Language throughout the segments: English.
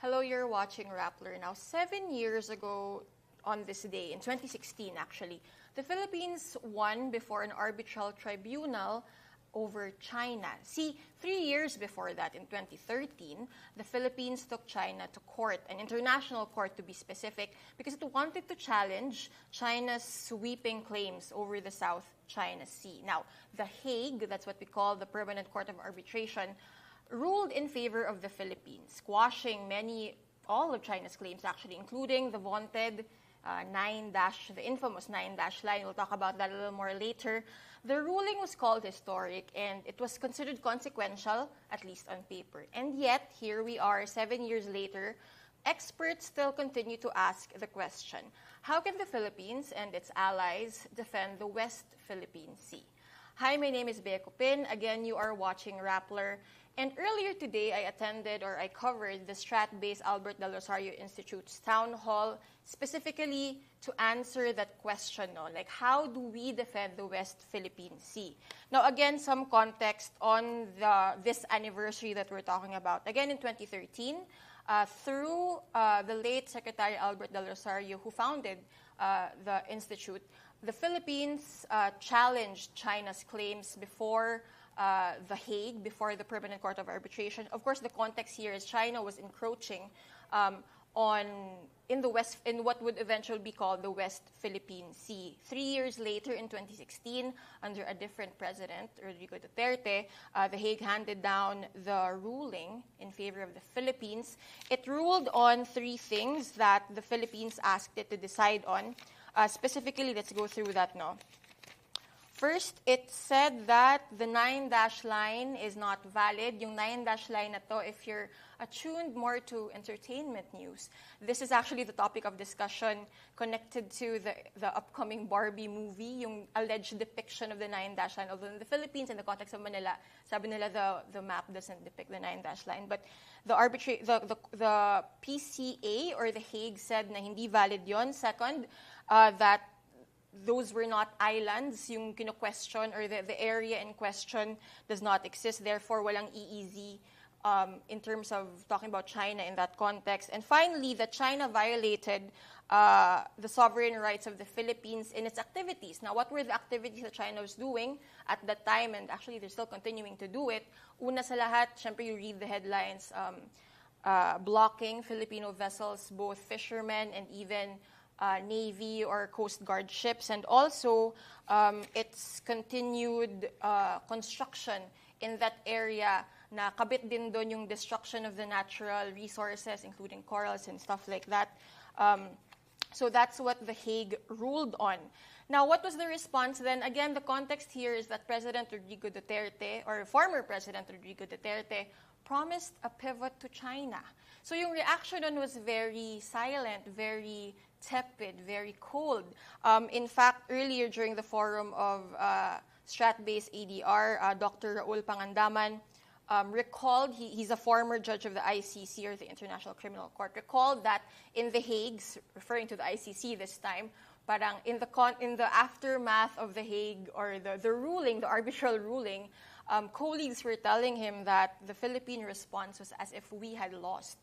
Hello, you're watching Rappler. Now, 7 years ago on this day, in 2016 actually, the Philippines won before an arbitral tribunal over China. See, 3 years before that, in 2013, the Philippines took China to court, an international court to be specific, because it wanted to challenge China's sweeping claims over the South China Sea. Now, the Hague, that's what we call the Permanent Court of Arbitration, ruled in favor of the Philippines, squashing all of China's claims actually, including the vaunted the infamous 9-line. We'll talk about that a little more later. The ruling was called historic, and it was considered consequential, at least on paper. And yet, here we are 7 years later, experts still continue to ask the question, how can the Philippines and its allies defend the West Philippine Sea? Hi, my name is Bea Cupin. Again, you are watching Rappler. And earlier today, I covered the Strat-based Albert Del Rosario Institute's town hall, specifically to answer that question, like how do we defend the West Philippine Sea? Now, again, some context on this anniversary that we're talking about. Again, in 2013, through the late Secretary Albert Del Rosario, who founded the institute, the Philippines challenged China's claims before the Hague, before the Permanent Court of Arbitration. Of course, the context here is China was encroaching in what would eventually be called the West Philippine Sea. 3 years later, in 2016, under a different president, Rodrigo Duterte, the Hague handed down the ruling in favor of the Philippines. It ruled on 3 things that the Philippines asked it to decide on. Specifically, let's go through that now. First, it said that the 9-line is not valid. Yung 9-line na to, if you're attuned more to entertainment news, this is actually the topic of discussion connected to the upcoming Barbie movie, yung alleged depiction of the 9-line. Although in the Philippines, in the context of Manila, sabi nila the map doesn't depict the 9-line. But the PCA or the Hague said na hindi valid yon. Second, that those were not islands, yung kino-question or the area in question does not exist, therefore walang EEZ in terms of talking about China in that context. And finally, that China violated the sovereign rights of the Philippines in its activities. Now, what were the activities that China was doing at that time, and actually they're still continuing to do it? Una sa lahat, syempre you read the headlines, blocking Filipino vessels, both fishermen and even Navy or Coast Guard ships, and also its continued construction in that area na kabit din doon yung destruction of the natural resources, including corals and stuff like that. So that's what the Hague ruled on. Now, what was the response then? Again, the context here is that President Rodrigo Duterte, or former President Rodrigo Duterte, promised a pivot to China. So yung reaction on was very silent, very tepid, very cold. In fact, earlier during the forum of Strat-based ADR, Dr. Raul Pangandaman recalled, he's a former judge of the ICC, or the International Criminal Court, recalled that in the Hague, referring to the ICC this time, parang in the aftermath of the Hague, or the ruling, the arbitral ruling, colleagues were telling him that the Philippine response was as if we had lost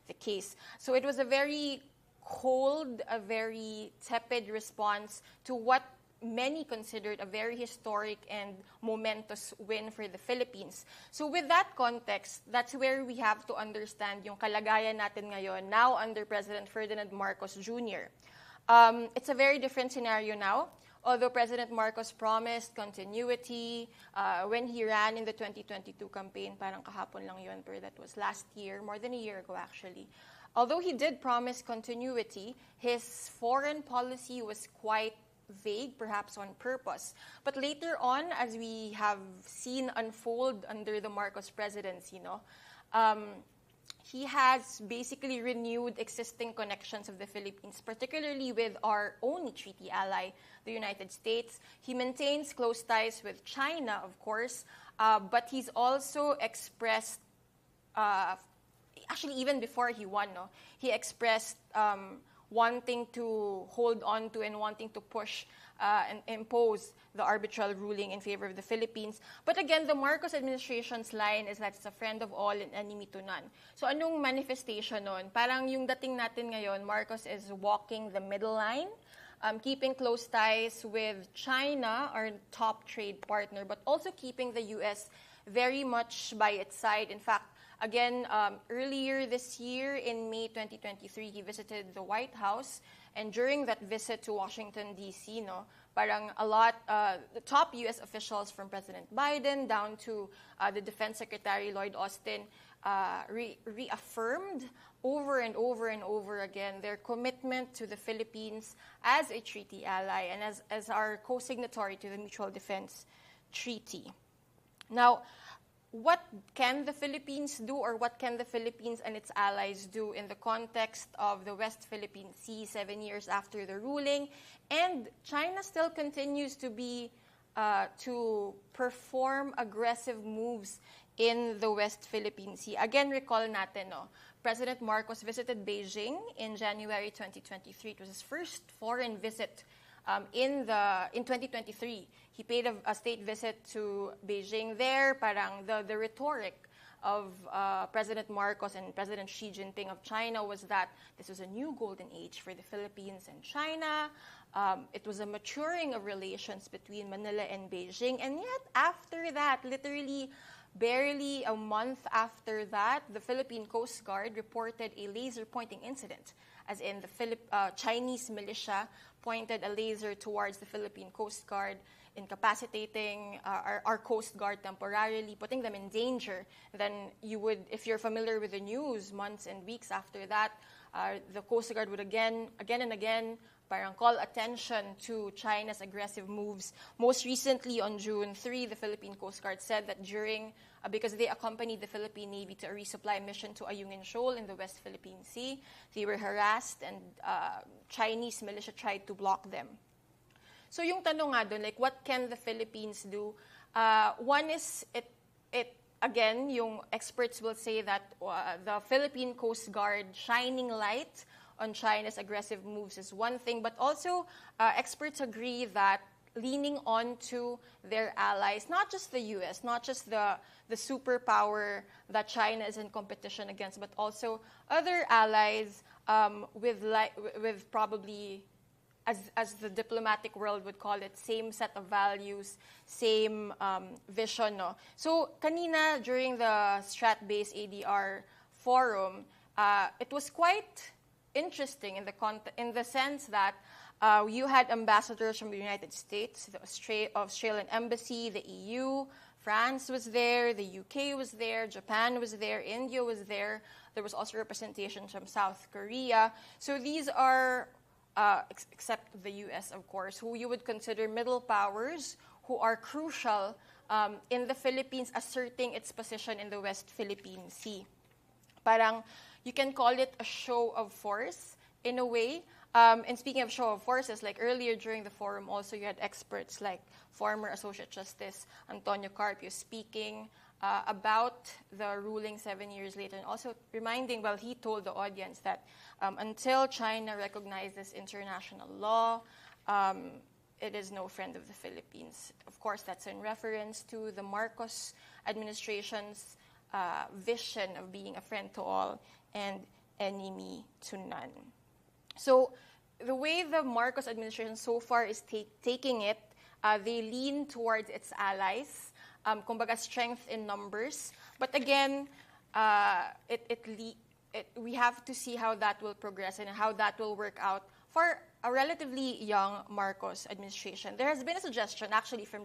the case. So it was a very cold, a very tepid response to what many considered a very historic and momentous win for the Philippines. So with that context, that's where we have to understand yung kalagayan natin ngayon, now under President Ferdinand Marcos Jr. It's a very different scenario now. Although President Marcos promised continuity when he ran in the 2022 campaign, parang kahapon lang yun, pero that was last year, more than a year ago actually. Although he did promise continuity, his foreign policy was quite vague, perhaps on purpose. But later on, as we have seen unfold under the Marcos presidency, he has basically renewed existing connections of the Philippines, particularly with our only treaty ally, the United States. He maintains close ties with China, of course, but he's also expressed, actually even before he won, he expressed wanting to hold on to and wanting to push and impose the arbitral ruling in favor of the Philippines. But again, the Marcos administration's line is that it's a friend of all and enemy to none. So anong manifestation nun? Parang yung dating natin ngayon, Marcos is walking the middle line, keeping close ties with China, our top trade partner, but also keeping the U.S. very much by its side. In fact, again, earlier this year, in May 2023, he visited the White House. And during that visit to Washington, D.C., parang a lot, the top U.S. officials from President Biden down to the Defense Secretary Lloyd Austin reaffirmed over and over and over again their commitment to the Philippines as a treaty ally and as our co-signatory to the Mutual Defense Treaty. Now, what can the Philippines do, or what can the Philippines and its allies do in the context of the West Philippine Sea 7 years after the ruling? And China still continues to perform aggressive moves in the West Philippine Sea. Again, recall natin, President Marcos visited Beijing in January 2023. It was his first foreign visit in 2023. He paid a state visit to Beijing there. Parang the rhetoric of President Marcos and President Xi Jinping of China was that this was a new golden age for the Philippines and China. It was a maturing of relations between Manila and Beijing. And yet, after that, literally barely a month after that, the Philippine Coast Guard reported a laser pointing incident, as in the Chinese militia pointed a laser towards the Philippine Coast Guard, incapacitating our Coast Guard temporarily, putting them in danger. Then you would, if you're familiar with the news, months and weeks after that, the Coast Guard would again and again parang call attention to China's aggressive moves. Most recently, on June 3, the Philippine Coast Guard said that because they accompanied the Philippine Navy to a resupply mission to Ayungin Shoal in the West Philippine Sea, they were harassed and Chinese militia tried to block them. So yung tanong nga doon, like, what can the Philippines do? One is, again, yung experts will say that the Philippine Coast Guard shining light on China's aggressive moves is one thing, but also experts agree that leaning on to their allies, not just the U.S., not just the superpower that China is in competition against, but also other allies with probably, as the diplomatic world would call it, same set of values, same vision. So kanina, during the Strat-based ADR forum, it was quite interesting in the sense that you had ambassadors from the United States, the Australian Embassy, the EU, France was there, the UK was there, Japan was there, India was there. There was also representation from South Korea. So these are, except the US, of course, who you would consider middle powers who are crucial in the Philippines asserting its position in the West Philippine Sea. Parang, you can call it a show of force in a way. And speaking of show of forces, like earlier during the forum, also you had experts like former Associate Justice Antonio Carpio speaking about the ruling 7 years later, and also reminding, he told the audience that until China recognizes international law, it is no friend of the Philippines. Of course, that's in reference to the Marcos administration's vision of being a friend to all and enemy to none. So the way the Marcos administration so far is taking it, they lean towards its allies, kumbaga strength in numbers. But again, we have to see how that will progress and how that will work out for a relatively young Marcos administration. There has been a suggestion, actually, from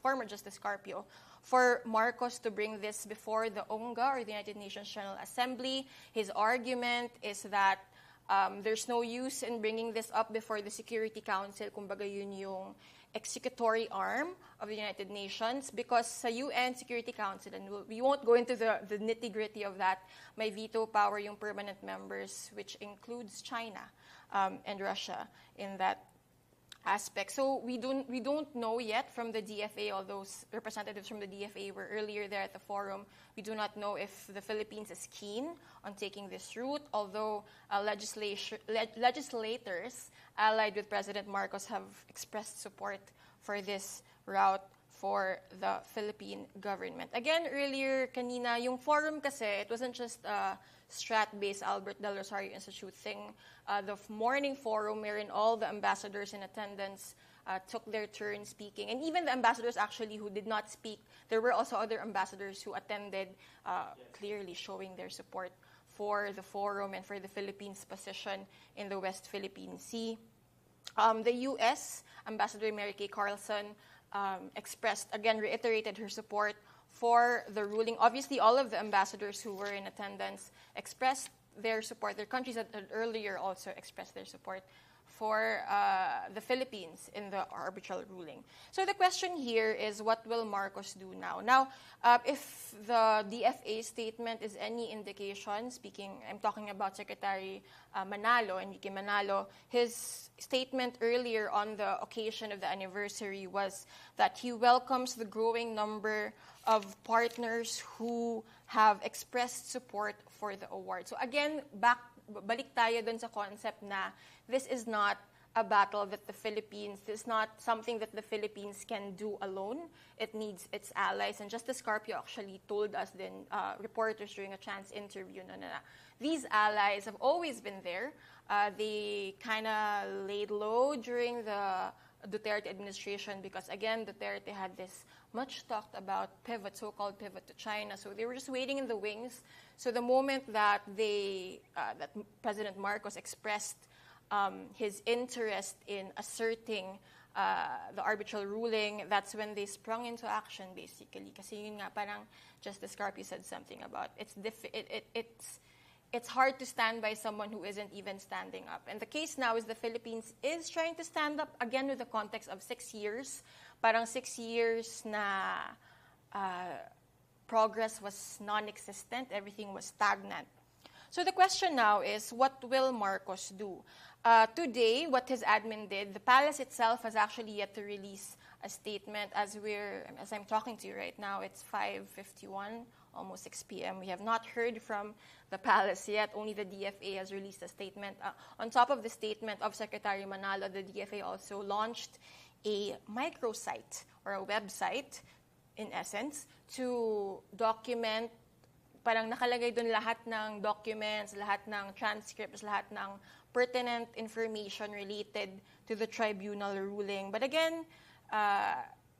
former Justice Carpio, for Marcos to bring this before the UNGA, or the United Nations General Assembly. His argument is that there's no use in bringing this up before the Security Council, kumbaga yun yung executory arm of the United Nations, because sa UN Security Council, and we won't go into the nitty-gritty of that, may veto power yung permanent members, which includes China and Russia in that aspect. So we don't know yet from the DFA, although representatives from the DFA were earlier there at the forum. We do not know if the Philippines is keen on taking this route, although legislators allied with President Marcos have expressed support for this route for the Philippine government. Again, earlier, kanina, yung forum kasi, it wasn't just a Strat-based Albert Del Rosario Institute thing. The morning forum wherein all the ambassadors in attendance took their turn speaking. And even the ambassadors actually who did not speak, there were also other ambassadors who attended, clearly showing their support for the forum and for the Philippines' position in the West Philippine Sea. The U.S. Ambassador Mary Kay Carlson reiterated her support for the ruling. Obviously, all of the ambassadors who were in attendance expressed their support. Their countries had earlier also expressed their support for the Philippines in the arbitral ruling. So the question here is, what will Marcos do now? Now, if the DFA statement is any indication, I'm talking about Secretary Enrique Manalo, his statement earlier on the occasion of the anniversary was that he welcomes the growing number of partners who have expressed support for the award. So again, balik tayo dun sa concept na this is not a battle that this is not something that the Philippines can do alone. It needs its allies. And Justice Carpio actually told us, reporters during a chance interview, these allies have always been there. They kind of laid low during the Duterte administration because, again, Duterte had this much talked about so-called pivot to China. So they were just waiting in the wings. So the moment that that President Marcos expressed his interest in asserting the arbitral ruling, that's when they sprung into action, basically. Kasi yun nga, parang Justice Carpio said something about it's hard to stand by someone who isn't even standing up. And the case now is the Philippines is trying to stand up, again with the context of 6 years. Parang 6 years na progress was non-existent, everything was stagnant. So the question now is, what will Marcos do? Today, what his admin did, the palace itself has actually yet to release a statement. As I'm talking to you right now, it's 5:51, almost 6 p.m. We have not heard from the palace yet. Only the DFA has released a statement. On top of the statement of Secretary Manalo, the DFA also launched a microsite or a website, in essence, to document. Parang nakalagay doon lahat ng documents, lahat ng transcripts, lahat ng pertinent information related to the tribunal ruling. But again,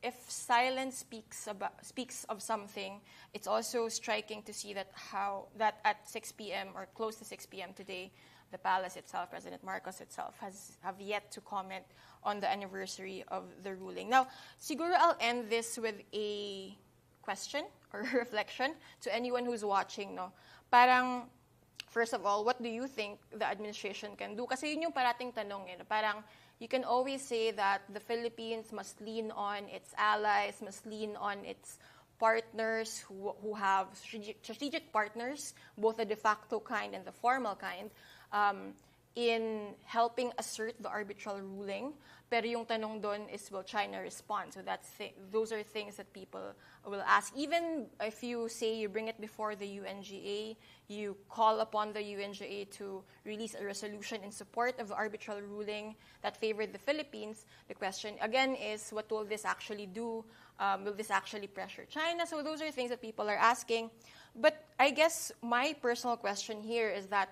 if silence speaks of something, it's also striking to see that at 6 p.m. or close to 6 p.m. today, the palace itself, President Marcos itself, have yet to comment on the anniversary of the ruling. Now, siguro I'll end this with a question or reflection to anyone who's watching, no? Parang, first of all, what do you think the administration can do? Kasi yun yung parating tanong, parang you can always say that the Philippines must lean on its allies, must lean on its partners who have strategic partners, both the de facto kind and the formal kind, in helping assert the arbitral ruling. Pero yung tanong doon is, will China respond? So those are things that people will ask. Even if you say you bring it before the UNGA, you call upon the UNGA to release a resolution in support of the arbitral ruling that favored the Philippines, the question again is, what will this actually do? Will this actually pressure China? So those are things that people are asking. But I guess my personal question here is that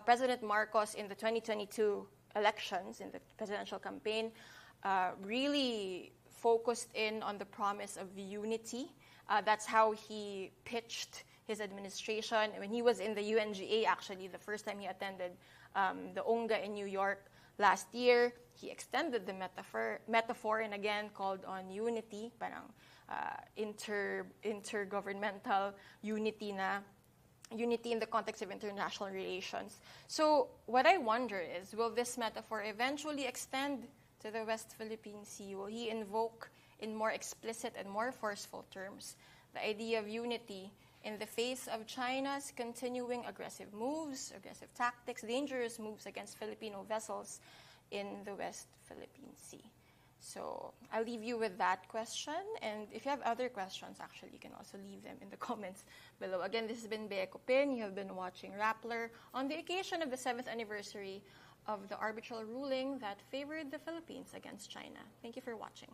President Marcos in the 2022 elections, in the presidential campaign, really focused in on the promise of unity. That's how he pitched his administration. When he was in the UNGA, actually, the first time he attended the UNGA in New York last year, he extended the metaphor and again called on unity, parang intergovernmental unity na. Unity in the context of international relations. So what I wonder is, will this metaphor eventually extend to the West Philippine Sea? Will he invoke in more explicit and more forceful terms the idea of unity in the face of China's continuing aggressive moves, aggressive tactics, dangerous moves against Filipino vessels in the West Philippine Sea? So I'll leave you with that question. And if you have other questions, actually, you can also leave them in the comments below. Again, this has been Bea Cupin. You have been watching Rappler on the occasion of the 7th anniversary of the arbitral ruling that favored the Philippines against China. Thank you for watching.